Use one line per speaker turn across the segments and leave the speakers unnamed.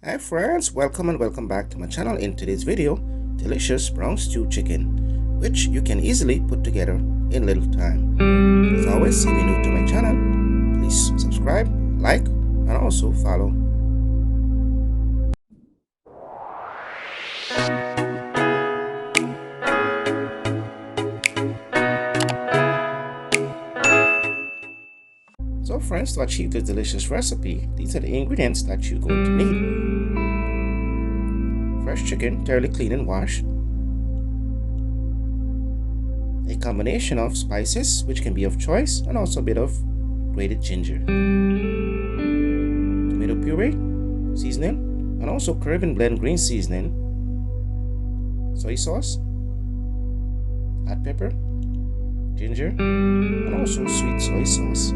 Hi friends, welcome and welcome back to my channel. In today's video, delicious brown stew chicken, which you can easily put together in little time. As always, if you're new to my channel, please subscribe, like, and also follow. So friends, to achieve this delicious recipe, these are the ingredients that you're going to need. Fresh chicken, thoroughly cleaned and washed. A combination of spices, which can be of choice, and also a bit of grated ginger. Tomato puree, seasoning, and also Caribbean blend green seasoning. Soy sauce, hot pepper, ginger, and also sweet soy sauce.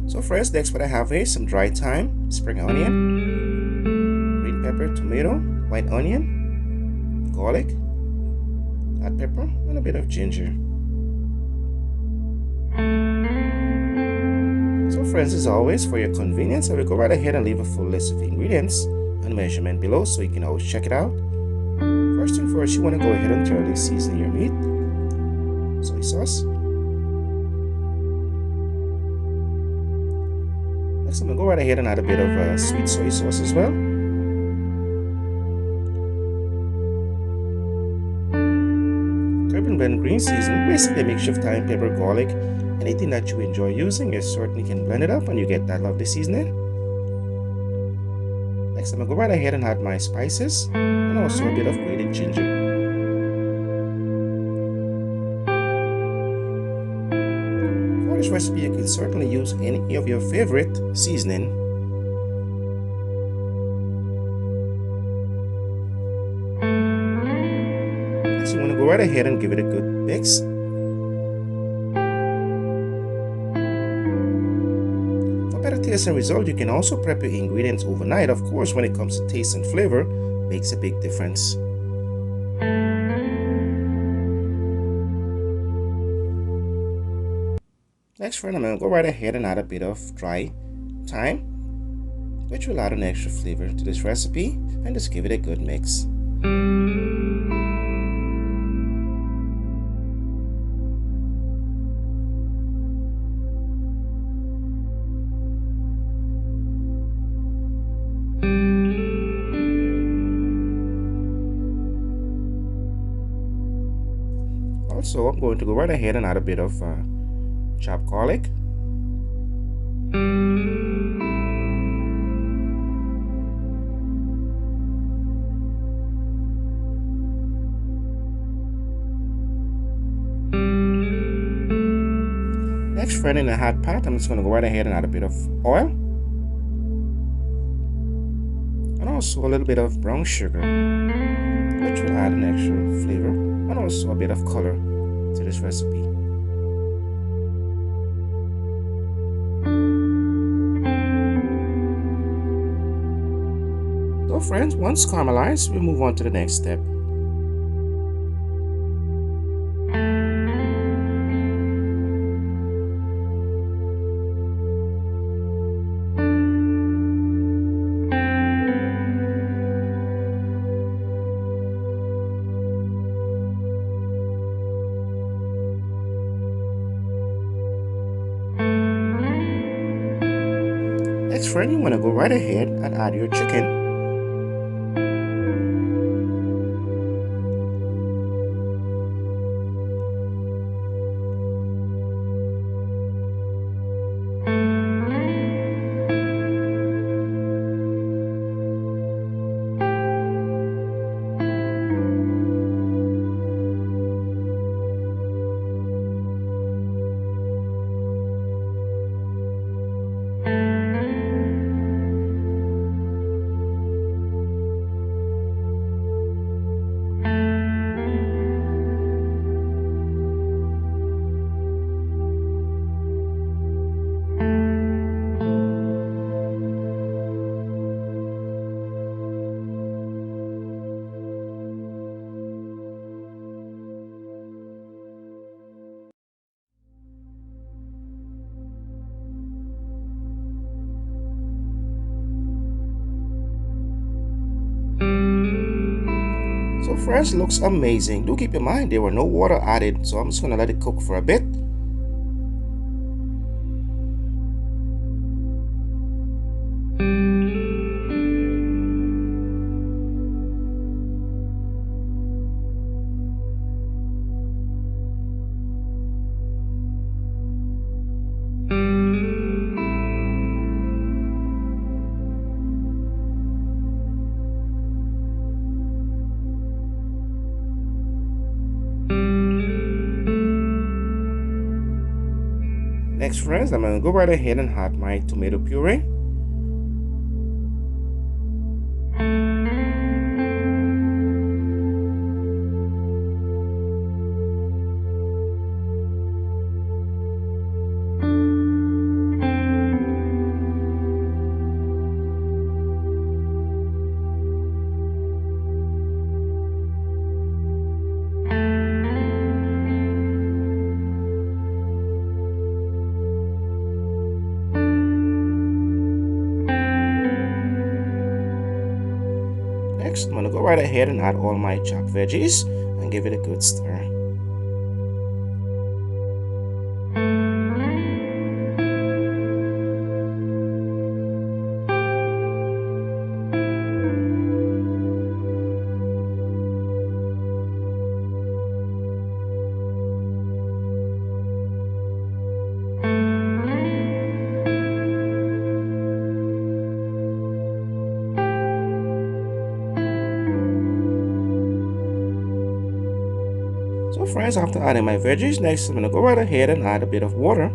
So first, next what I have here is some dry thyme, spring onion, green pepper, tomato, white onion, garlic, hot pepper, and a bit of ginger. So friends, as always, for your convenience, I will go right ahead and leave a full list of ingredients and measurement below so you can always check it out. First thing first, you want to go ahead and thoroughly season your meat. Soy sauce. Next, I'm going to go right ahead and add a bit of sweet soy sauce as well. Caribbean blend green season, basically a mixture of thyme, pepper, garlic, anything that you enjoy using. You certainly can blend it up and you get that lovely seasoning. Next, I'm going to go right ahead and add my spices and also a bit of grated ginger. For this recipe, you can certainly use any of your favorite seasoning. Next, you want to go right ahead and give it a good mix. For better taste and result, you can also prep your ingredients overnight. Of course, when it comes to taste and flavor, makes a big difference. Next, friend, I'm going to go right ahead and add a bit of dry thyme, which will add an extra flavor to this recipe, and just give it a good mix. Also, I'm going to go right ahead and add a bit of chopped garlic. Next, friend, in a hot pot, I'm just going to go right ahead and add a bit of oil. And also a little bit of brown sugar, which will add an extra flavor and also a bit of color to this recipe. So friends, once caramelized, we move on to the next step. Next, friend, you want to go right ahead and add your chicken. So friends, it looks amazing. Do keep in mind there were no water added, so I'm just gonna let it cook for a bit. Next friends, I'm gonna go right ahead and add my tomato puree. Next, I'm gonna go right ahead and add all my chopped veggies and give it a good stir. So friends, after adding my veggies, next I'm going to go right ahead and add a bit of water.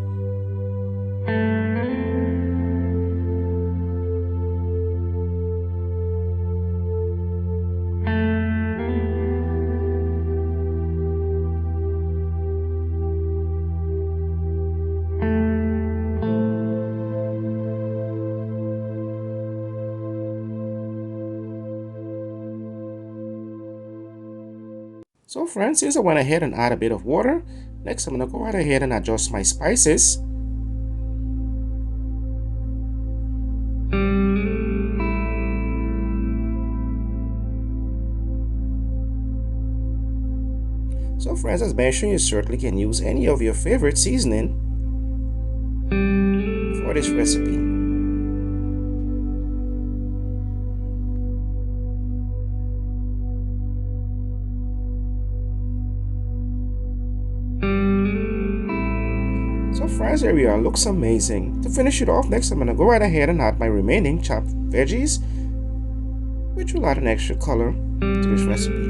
So friends, since I went ahead and add a bit of water, next I'm going to go right ahead and adjust my spices. So friends, as mentioned, you certainly can use any of your favorite seasoning for this recipe. So friends, here we are, looks amazing. To finish it off, next I'm going to go right ahead and add my remaining chopped veggies, which will add an extra color to this recipe.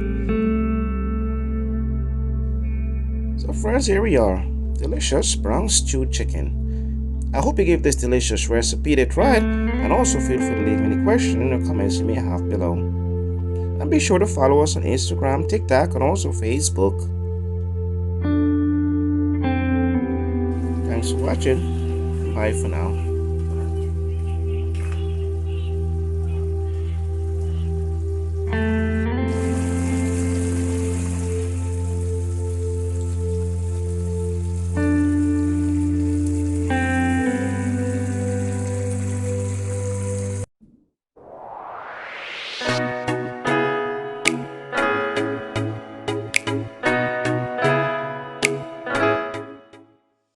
So friends, here we are, delicious brown stewed chicken. I hope you gave this delicious recipe a try, and also feel free to leave any questions in the comments you may have below. And be sure to follow us on Instagram, TikTok, and also Facebook. Thanks for watching. Bye for now.